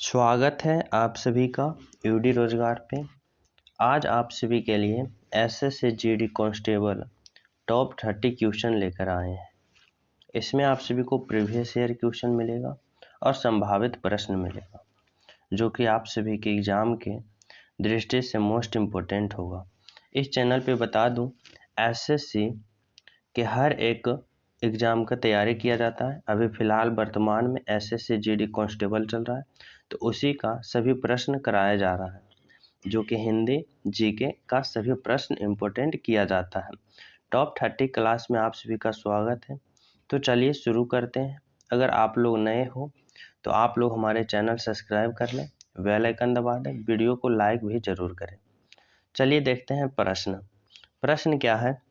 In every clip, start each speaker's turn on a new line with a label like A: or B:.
A: स्वागत है आप सभी का यूडी रोजगार पे। आज आप सभी के लिए SSC GD constable top 30 question लेकर आए हैं। इसमें आप सभी को प्रीवियस ईयर क्वेश्चन मिलेगा और संभावित प्रश्न मिलेगा, जो कि आप सभी के एग्जाम के दृष्टि से मोस्ट इम्पोर्टेंट होगा। इस चैनल पे बता दूं, एसएससी के हर एक एग्ज़ाम का तैयारी किया जाता है। अभी फ़िलहाल वर्तमान में एसएससी जीडी कांस्टेबल चल रहा है, तो उसी का सभी प्रश्न कराया जा रहा है, जो कि हिंदी जीके का सभी प्रश्न इम्पोर्टेंट किया जाता है। टॉप 30 क्लास में आप सभी का स्वागत है। तो चलिए शुरू करते हैं। अगर आप लोग नए हो तो आप लोग हमारे चैनल सब्सक्राइब कर लें, बेल आइकन दबा दें, वीडियो को लाइक भी ज़रूर करें। चलिए देखते हैं प्रश्न क्या है।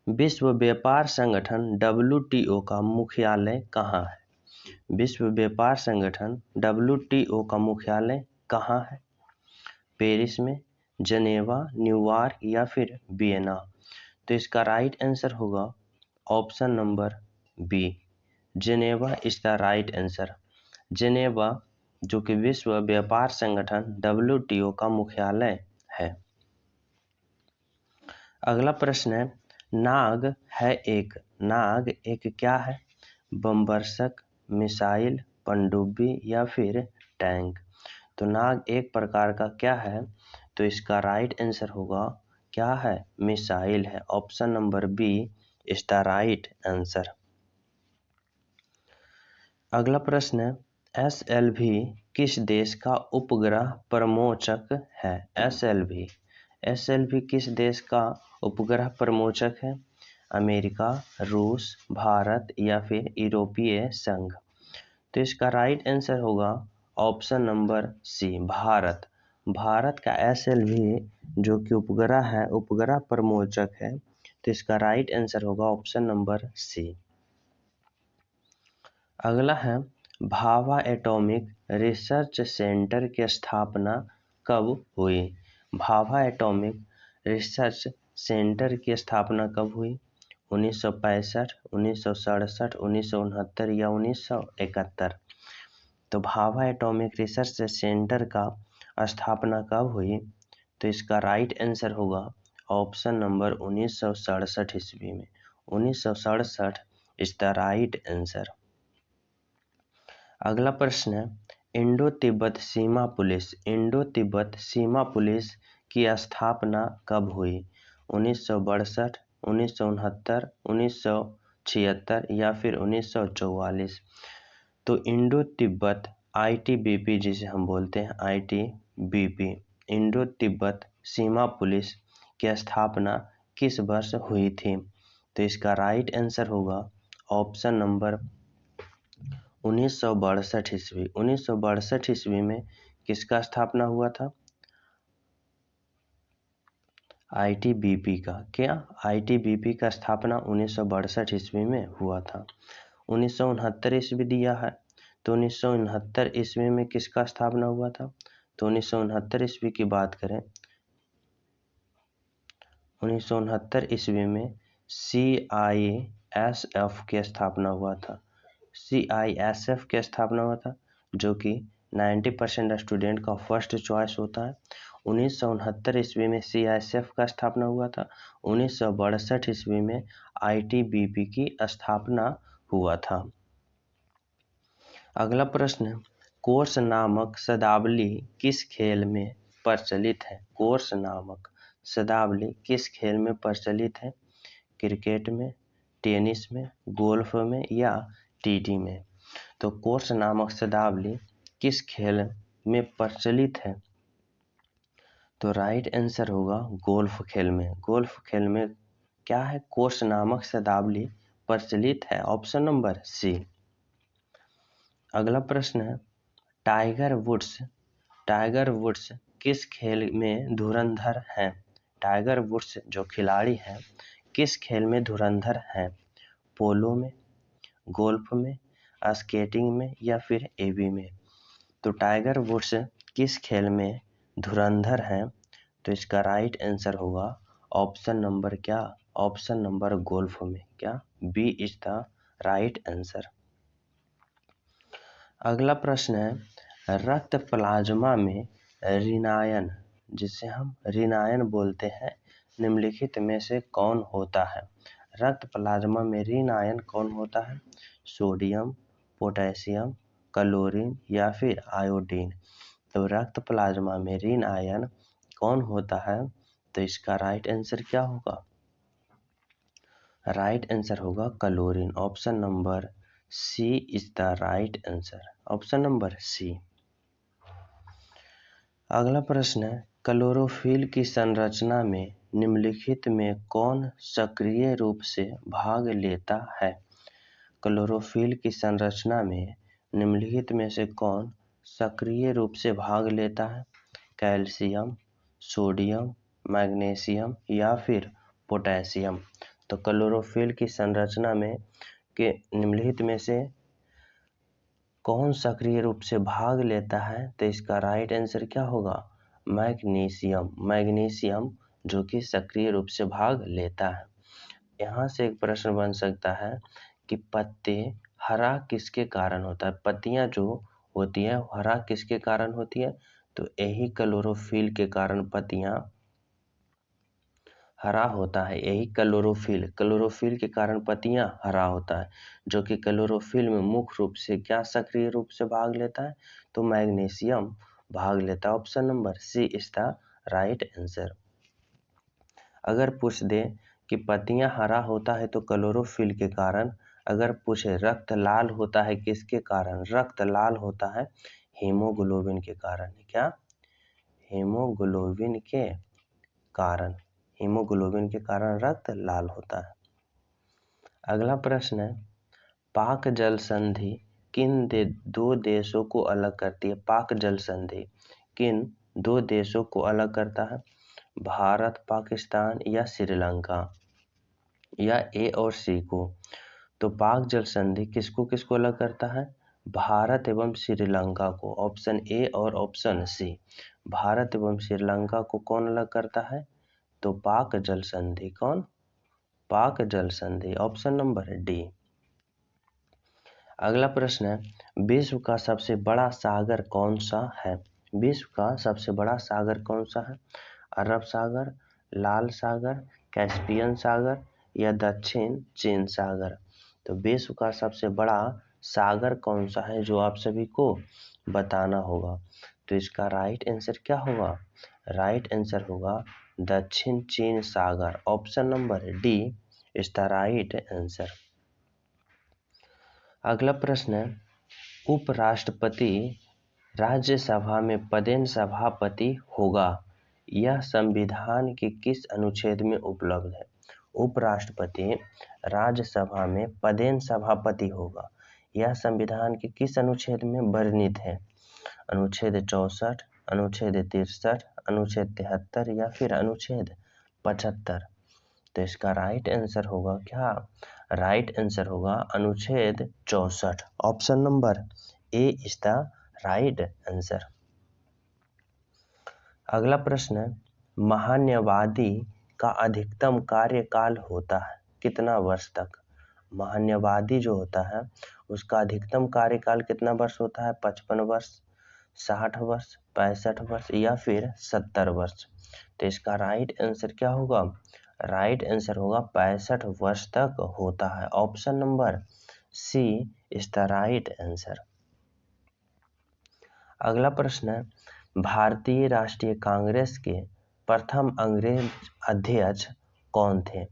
A: विश्व व्यापार संगठन WTO का मुख्यालय कहाँ है? विश्व व्यापार संगठन WTO का मुख्यालय कहाँ है? पेरिस में, जनेवा, न्यूयॉर्क या फिर वियना? तो इसका राइट आंसर होगा option number B, Geneva is the right answer. Geneva जो कि विश्व व्यापार संगठन WTO का मुख्यालय है। अगला प्रश्न है, नाग एक क्या है? बमवर्षक, मिसाइल, पनडुब्बी या फिर टैंक? तो नाग एक प्रकार का क्या है? तो इसका राइट आंसर होगा क्या है? मिसाइल है। Option number B is the right answer. अगला प्रश्न है, SLV किस देश का उपग्रह प्रमोचक है? SLV किस देश का उपग्रह प्रमोचक है? अमेरिका, रूस, भारत या फिर यूरोपीय संघ? तो इसका राइट आंसर होगा option number C, Bharat. Bharat का SLV जो कि उपग्रह है, उपग्रह प्रमोचक है, तो इसका राइट आंसर होगा ऑप्शन नंबर सी। अगला है, भाभा एटॉमिक रिसर्च सेंटर की स्थापना कब हुई? भाभा एटॉमिक रिसर्च सेंटर की स्थापना कब हुई? 1965, 1967, 1969 या 1971? तो भाभा एटॉमिक रिसर्च सेंटर का स्थापना कब हुई? तो इसका राइट आंसर होगा ऑप्शन नंबर 1967 ईस्वी में। 1967 इज द राइट आंसर। अगला प्रश्न है, इंडो तिब्बत सीमा पुलिस की स्थापना कब हुई? 1962, 1969, 1976 या फिर 1944? तो इंडो तिब्बत ITBP जिसे हम बोलते हैं ITBP, इंडो तिब्बत सीमा पुलिस की स्थापना किस वर्ष हुई थी? तो इसका राइट आंसर होगा ऑप्शन नंबर 1962 ईस्वी। 1962 ईस्वी में किसका स्थापना हुआ था? ITBP का। क्या ITBP का स्थापना 1962 ईस्वी में हुआ था। 1969 ईस्वी दिया है, तो 1969 ईस्वी में किसका स्थापना हुआ था? तो 1969 ईस्वी की बात करें, 1969 ईस्वी में CISF की स्थापना हुआ था। CISF की स्थापना हुआ था, जो कि 90% स्टूडेंट का फर्स्ट चॉइस होता है। 1969 ईस्वी में CISF का स्थापना हुआ था। 1962 ईस्वी में ITBP की स्थापना हुआ था। अगला प्रश्न, कोर्स नामक शब्दावली किस खेल में प्रचलित है? कोर्स नामक शब्दावली किस खेल में प्रचलित है? क्रिकेट में, टेनिस में, गोल्फ में या TT में? तो कोर्स नामक शब्दावली किस खेल में प्रचलित है? तो राइट आंसर होगा गोल्फ खेल में। गोल्फ खेल में क्या है? कोर्स नामक शब्दावली प्रचलित है। Option number C. अगला प्रश्न है, टाइगर वुड्स किस खेल में धुरंधर हैं? टाइगर वुड्स जो खिलाड़ी हैं किस खेल में धुरंधर हैं? पोलो में, गोल्फ में, स्केटिंग में या फिर AB में? तो टाइगर वुड्स किस खेल में धुरंधर हैं? तो इसका राइट आंसर होगा ऑप्शन नंबर क्या? ऑप्शन नंबर गोल्फ में। क्या? B is the right answer. अगला प्रश्न है, रक्त प्लाज्मा में ऋणायन, जिसे हम ऋणायन बोलते हैं, निम्नलिखित में से कौन होता है? रक्त प्लाज्मा में ऋणायन कौन होता है? सोडियम, पोटेशियम, क्लोरीन या फिर आयोडीन। तो रक्त प्लाज्मा में ऋणायन कौन होता है? तो इसका राइट आंसर क्या होगा? राइट आंसर होगा chlorine. Option number C is the right answer. Option number C. अगला प्रश्न है, क्लोरोफिल की संरचना में निम्नलिखित में कौन सक्रिय रूप से भाग लेता है? क्लोरोफिल की संरचना में निम्नलिखित में से कौन सक्रिय रूप से भाग लेता है? कैल्शियम, सोडियम, मैग्नीशियम या फिर पोटेशियम। तो क्लोरोफिल की संरचना में के निम्नलिखित में से कौन सक्रिय रूप से भाग लेता है? तो इसका राइट आंसर क्या होगा? मैग्नीशियम। मैग्नीशियम जो कि सक्रिय रूप से भाग लेता है। यहाँ से एक प्रश्न बन सकता है कि पत्ते हरा किसके कारण होता है? पत्तियां जो होती है हरा किसके कारण होती है? तो यही क्लोरोफिल के कारण पत्तियां हरा होता है। यही क्लोरोफिल के कारण पत्तियां हरा होता है, जो कि क्लोरोफिल में मुख्य रूप से क्या सक्रिय रूप से भाग लेता है? तो मैग्नीशियम भाग लेता है। Option number C is the right answer. अगर पूछ दे कि पत्तियां हरा होता है तो क्लोरोफिल के कारण, अगर पूछे रक्त लाल होता है किसके कारण? रक्त लाल होता है हीमोग्लोबिन के कारण। क्या? हीमोग्लोबिन के कारण। हीमोग्लोबिन के कारण रक्त लाल होता है। अगला प्रश्न है, पाक जल संधि किन दो देशों को अलग करती है? पाक जल संधि किन दो देशों को अलग करता है? भारत, पाकिस्तान या श्रीलंका, या ए और सी को? तो पाक जल संधि किसको किसको अलग करता है? भारत एवं श्रीलंका को। ऑप्शन ए और ऑप्शन सी। भारत एवं श्रीलंका को कौन अलग करता है? तो पाक जल संधि। कौन? पाक जल संधि। Option number D. अगला प्रश्न है, विश्व का सबसे बड़ा सागर कौन सा है? विश्व का सबसे बड़ा सागर कौन सा है? अरब सागर, लाल सागर, कैस्पियन सागर या दक्षिण चीन सागर। तो विश्व का सबसे बड़ा सागर कौन सा है, जो आप सभी को बताना होगा। तो इसका राइट आंसर क्या होगा? राइट आंसर होगा दक्षिण चीन सागर। Option number D is the right answer. अगला प्रश्न है, उपराष्ट्रपति राज्यसभा में पदेन सभापति होगा, यह संविधान के किस अनुच्छेद में उपलब्ध है? उपराष्ट्रपति राज्यसभा में पदेन सभापति होगा, यह संविधान के किस अनुच्छेद में वर्णित है? अनुच्छेद 64, अनुच्छेद 63, अनुच्छेद 73 या फिर अनुच्छेद 75। तो इसका राइट आंसर होगा क्या? राइट आंसर होगा अनुच्छेद 64। Option number A is the right answer. अगला प्रश्न है, महान्यवादी का अधिकतम कार्यकाल होता है कितना वर्ष तक? महान्यवादी जो होता है उसका अधिकतम कार्यकाल कितना वर्ष होता है? 55 वर्ष, 60 वर्ष, 65 वर्ष या फिर 70 वर्ष। तो इसका राइट आंसर क्या होगा? राइट आंसर होगा 65 वर्ष तक होता है। Option number C is the right answer. अगला प्रश्न है, भारतीय राष्ट्रीय कांग्रेस के प्रथम अंग्रेज अध्यक्ष कौन थे?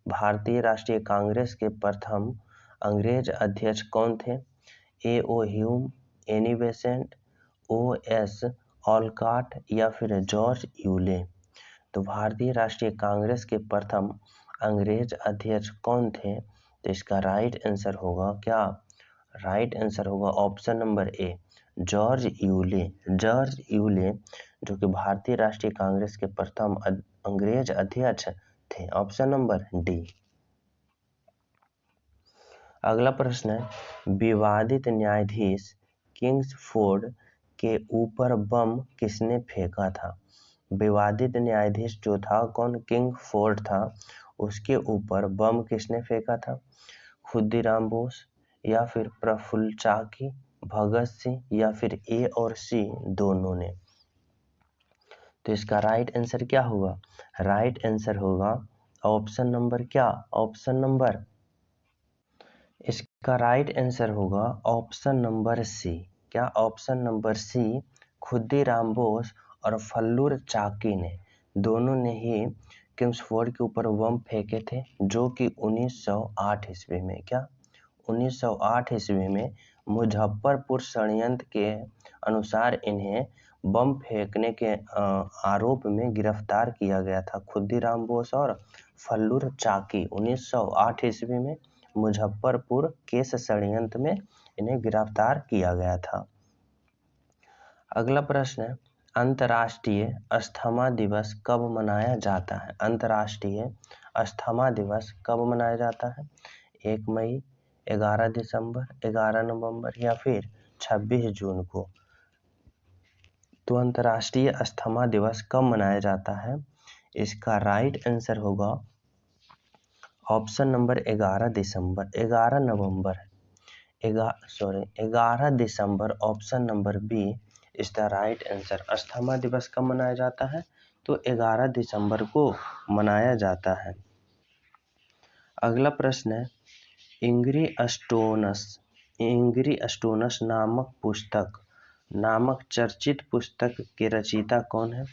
A: भारतीय राष्ट्रीय कांग्रेस के प्रथम अंग्रेज अध्यक्ष कौन थे? A O Hume, Annie Besant, O S Olcott या फिर जॉर्ज यूले। तो भारतीय राष्ट्रीय कांग्रेस के प्रथम अंग्रेज अध्यक्ष कौन थे? तो इसका राइट आंसर होगा क्या? राइट आंसर होगा option number A, George Yule. George Yule जो कि भारतीय राष्ट्रीय कांग्रेस के प्रथम अंग्रेज अध्यक्ष थे। Option number D. अगला प्रश्न है, विवादित न्यायाधीश किंग्सफोर्ड के ऊपर बम किसने फेंका था? विवादित न्यायाधीश जो था कौन? किंग्सफोर्ड था। उसके ऊपर बम किसने फेंका था? खुदीराम बोस या फिर प्रफुल्ल चाकी भगत सिंह या फिर ए और सी दोनों ने? तो इसका राइट आंसर क्या होगा? राइट आंसर होगा ऑप्शन नंबर क्या? ऑप्शन नंबर, इसका राइट आंसर होगा ऑप्शन नंबर सी। क्या? Option number C. Khudiram Bose और फल्लूर चाकी ने दोनों ने ही किंग्सफोर्ड के ऊपर बम फेंके थे, जो कि 1908 ईस्वी में, क्या 1908 ईस्वी में मुजफ्फरपुर षड्यंत्र के अनुसार इन्हें बम फेंकने के आरोप में गिरफ्तार किया गया था। खुदीराम बोस और फल्लूर चाकी 1908 ईस्वी में मुजफ्फरपुर केस षड्यंत्र में इन्हें गिरफ्तार किया गया था। अगला प्रश्न है, अंतर्राष्ट्रीय अस्थमा दिवस कब मनाया जाता है? अंतर्राष्ट्रीय अस्थमा दिवस कब मनाया जाता है? 1 मई, 11 दिसंबर, 11 नवंबर या फिर 26 जून को? तो अंतर्राष्ट्रीय अस्थमा दिवस कब मनाया जाता है? इसका राइट आंसर होगा ऑप्शन नंबर 11 दिसंबर, 11 नवंबर, 11 दिसंबर। Option number B is the right answer. Asthma दिवस कब मनाया जाता है? तो 11 दिसंबर को मनाया जाता है। अगला प्रश्न है, इंग्री अस्टोनस नामक चर्चित पुस्तक के रचयिता कौन है?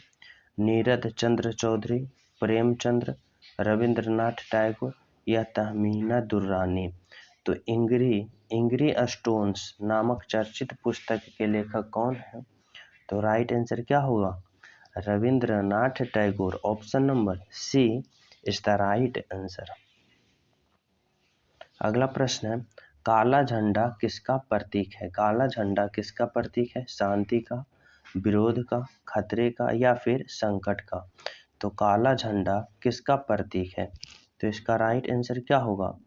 A: नीरद चंद्र चौधरी, प्रेमचंद्र, रविंद्रनाथ टैगोर या तहमीना दुर्रानी? तो इंग्री अस्टोन्स नामक चर्चित पुस्तक के लेखक कौन है? तो राइट आंसर क्या होगा? Rabindranath Tagore. Option number C is the right answer. अगला प्रश्न है, काला झंडा किसका प्रतीक है? काला झंडा किसका प्रतीक है? शांति का, विरोध का, खतरे का या फिर संकट का? तो काला झंडा किसका प्रतीक है? तो इसका राइट आंसर क्या होगा?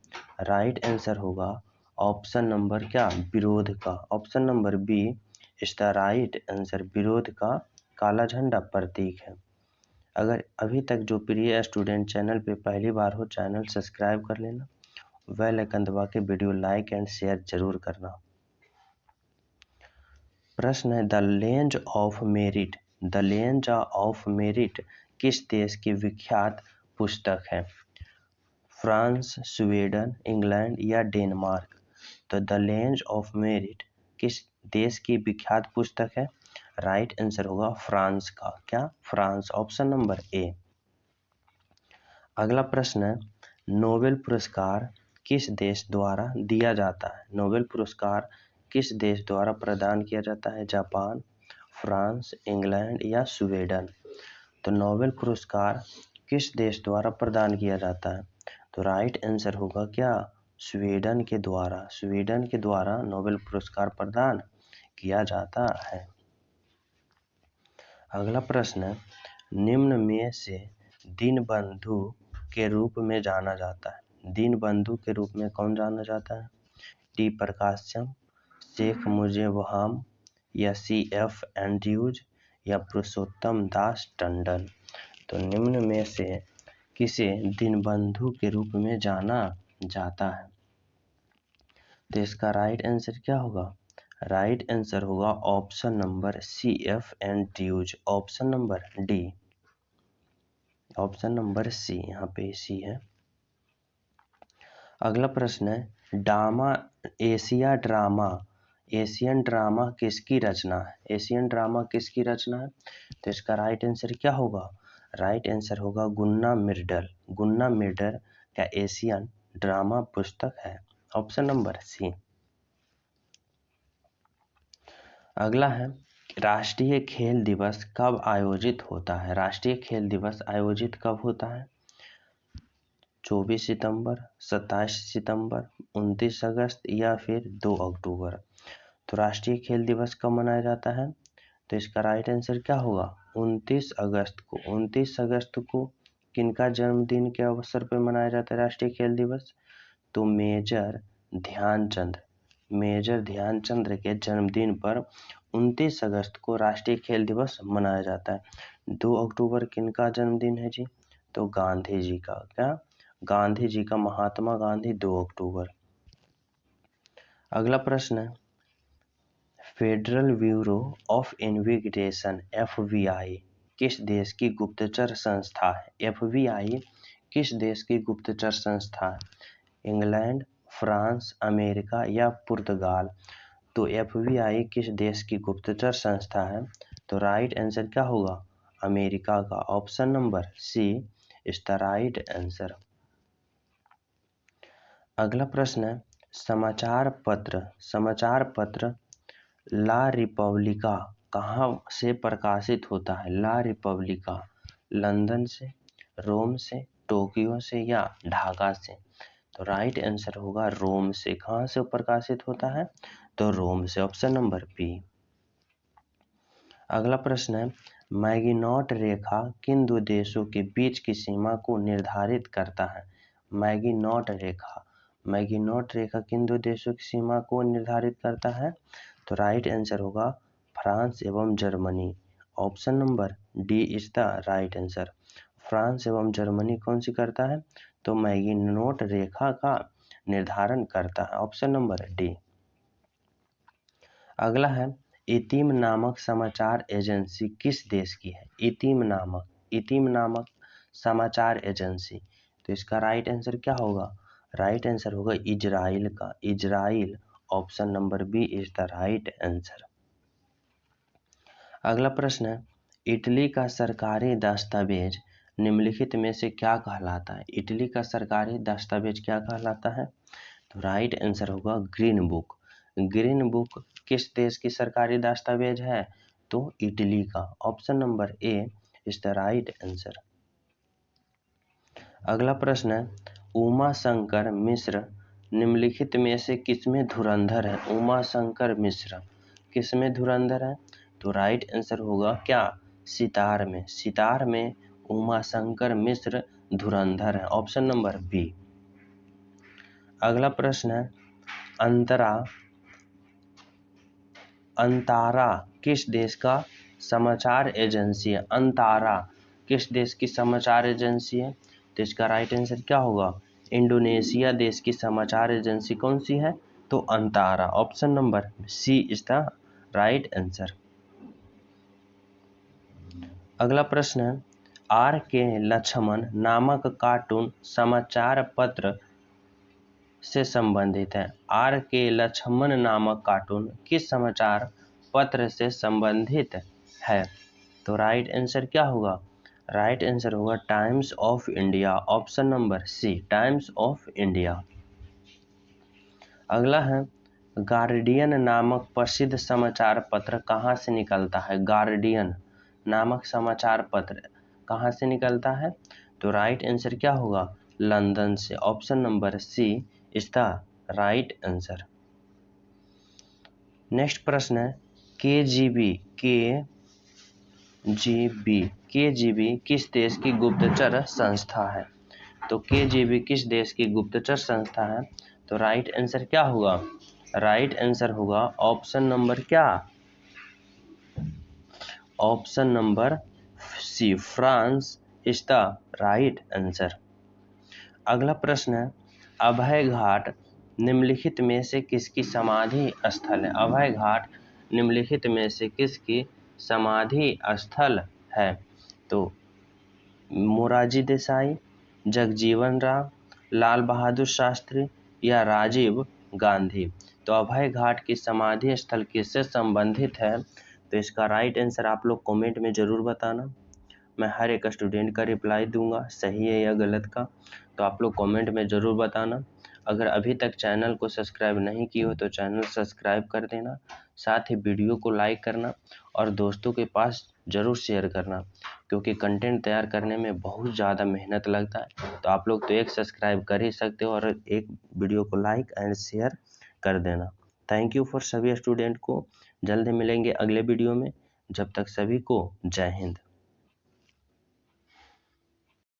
A: राइट आंसर होगा ऑप्शन नंबर क्या? विरोध का। Option number B is the right answer. विरोध का काला झंडा प्रतीक है। अगर अभी तक जो प्रिय स्टूडेंट चैनल पे पहली बार हो, चैनल सब्सक्राइब कर लेना, बेल आइकन दबा के वीडियो लाइक एंड शेयर जरूर करना। प्रश्न है, द लेंज ऑफ मेरिट किस देश की विख्यात पुस्तक है? फ्रांस, स्वीडन, इंग्लैंड या डेनमार्क? तो द लेंज ऑफ मेरिट किस देश की विख्यात पुस्तक है? राइट आंसर होगा फ्रांस का। क्या? फ्रांस। Option number A. अगला प्रश्न है, नोबेल पुरस्कार किस देश द्वारा दिया जाता है? नोबेल पुरस्कार किस देश द्वारा प्रदान किया जाता है? जापान, फ्रांस, इंग्लैंड या स्वीडन? तो नोबेल पुरस्कार किस देश द्वारा प्रदान किया जाता है? तो राइट आंसर होगा क्या? स्वीडन के द्वारा। स्वीडन के द्वारा नोबेल पुरस्कार प्रदान किया जाता है। अगला प्रश्न है, निम्न में से दीनबंधु के रूप में जाना जाता है? दीनबंधु के रूप में कौन जाना जाता है? टी प्रकाशम, शेख मुजीबुररहमान या CF एंड्रयूज या पुरुषोत्तम दास टंडन? तो निम्न में से किसे दीनबंधु के रूप में जाना जाता है? तो इसका राइट आंसर क्या होगा? राइट आंसर होगा option number CF Andrews. Option number D. Option number C, यहाँ पे सी है। अगला प्रश्न है, एशियन ड्रामा किसकी रचना है? एशियन ड्रामा किसकी रचना है? तो इसका राइट आंसर क्या होगा? राइट आंसर होगा गुन्ना मिर्डल। गुन्ना मिर्डल का एशियन ड्रामा पुस्तक है। Option number C. अगला है, राष्ट्रीय खेल दिवस कब आयोजित होता है? राष्ट्रीय खेल दिवस आयोजित कब होता है? 24 सितंबर, 27 सितंबर, 29 अगस्त या फिर 2 अक्टूबर? तो राष्ट्रीय खेल दिवस कब मनाया जाता है? तो इसका राइट आंसर क्या होगा? 29 अगस्त को। 29 अगस्त को किनका जन्मदिन के अवसर पर मनाया जाता है राष्ट्रीय खेल दिवस? तो मेजर ध्यानचंद के जन्मदिन पर 29 अगस्त को राष्ट्रीय खेल दिवस मनाया जाता है। 2 अक्टूबर किनका जन्मदिन है जी? तो गांधी जी का। क्या? गांधी जी का, महात्मा गांधी। 2 अक्टूबर। अगला प्रश्न है, federal bureau of investigation FBI किस देश की गुप्तचर संस्था है? FBI किस देश की गुप्तचर संस्था है? इंग्लैंड, फ्रांस, अमेरिका या पुर्तगाल? तो FBI किस देश की गुप्तचर संस्था है? तो राइट आंसर क्या होगा? अमेरिका का। Option number C is the right answer. अगला प्रश्न है, समाचार पत्र ला रिपब्लिका कहाँ से प्रकाशित होता है? ला रिपब्लिका लंदन से, रोम से, टोक्यो से या ढाका से? तो राइट आंसर होगा रोम से। कहाँ से प्रकाशित होता है? तो रोम से। Option number B. अगला प्रश्न है, मैगिनॉट रेखा किन दो देशों के बीच की सीमा को निर्धारित करता है? मैगिनॉट रेखा किन दो देशों की सीमा को निर्धारित करता है? तो राइट आंसर होगा फ्रांस एवं Germany. Option number D is the right answer. France एवं जर्मनी कौन सी करता है? तो मैगिनॉट रेखा का निर्धारण करता है। Option number D. अगला है, इतिम नामक समाचार एजेंसी किस देश की है? इतिम नामक समाचार एजेंसी। तो इसका राइट आंसर क्या होगा? राइट आंसर होगा इजराइल का। Israel. Option number B is the right answer. अगला प्रश्न है, इटली का सरकारी दस्तावेज निम्नलिखित में से क्या कहलाता है? इटली का सरकारी दस्तावेज क्या कहलाता है? तो राइट आंसर होगा ग्रीन बुक। ग्रीन बुक किस देश की सरकारी दस्तावेज है? तो इटली का। Option number A is the right answer. अगला प्रश्न है, उमा शंकर मिश्र निम्नलिखित में से किसमें धुरंधर है? उमा शंकर मिश्र किसमें धुरंधर है? तो राइट आंसर होगा क्या? सितार में। सितार में उमा शंकर मिश्र धुरंधर है। Option number B. अगला प्रश्न है, अंतारा किस देश का समाचार एजेंसी है? अंतारा किस देश की समाचार एजेंसी है? तो इसका राइट आंसर क्या होगा? इंडोनेशिया देश की समाचार एजेंसी कौन सी है? तो अंतारा। Option number C is the right answer. अगला प्रश्न है, R.K. लक्ष्मण नामक कार्टून समाचार पत्र से संबंधित है? R.K. लक्ष्मण नामक कार्टून किस समाचार पत्र से संबंधित है? तो राइट आंसर क्या होगा? राइट आंसर होगा Times of India. Option number C Times of India. अगला है, गार्डियन नामक प्रसिद्ध समाचार पत्र कहाँ से निकलता है? गार्डियन नामक समाचार पत्र कहाँ से निकलता है? तो राइट आंसर क्या होगा? लंदन से। Option number C is the right answer. Next प्रश्न है, केजीबी किस देश की गुप्तचर संस्था है? तो केजीबी किस देश की गुप्तचर संस्था है? तो राइट आंसर क्या होगा? राइट आंसर होगा ऑप्शन नंबर क्या? Option number C France is the right answer. अगला प्रश्न है, अभय घाट निम्नलिखित में से किसकी समाधि स्थल है? अभय घाट निम्नलिखित में से किसकी समाधि स्थल है? तो मोरारजी देसाई, जगजीवन राम, लाल बहादुर शास्त्री या राजीव गांधी? तो अभय घाट की समाधि स्थल किससे संबंधित है? तो इसका राइट आंसर आप लोग कमेंट में ज़रूर बताना। मैं हर एक स्टूडेंट का रिप्लाई दूंगा, सही है या गलत का। तो आप लोग कमेंट में ज़रूर बताना। अगर अभी तक चैनल को सब्सक्राइब नहीं किए हो तो चैनल सब्सक्राइब कर देना, साथ ही वीडियो को लाइक करना और दोस्तों के पास ज़रूर शेयर करना, क्योंकि कंटेंट तैयार करने में बहुत ज़्यादा मेहनत लगता है। तो आप लोग तो एक सब्सक्राइब कर ही सकते हो और एक वीडियो को लाइक एंड शेयर कर देना। थैंक यू फॉर सभी स्टूडेंट को। जल्द मिलेंगे अगले वीडियो में। जब तक सभी को जय हिंद।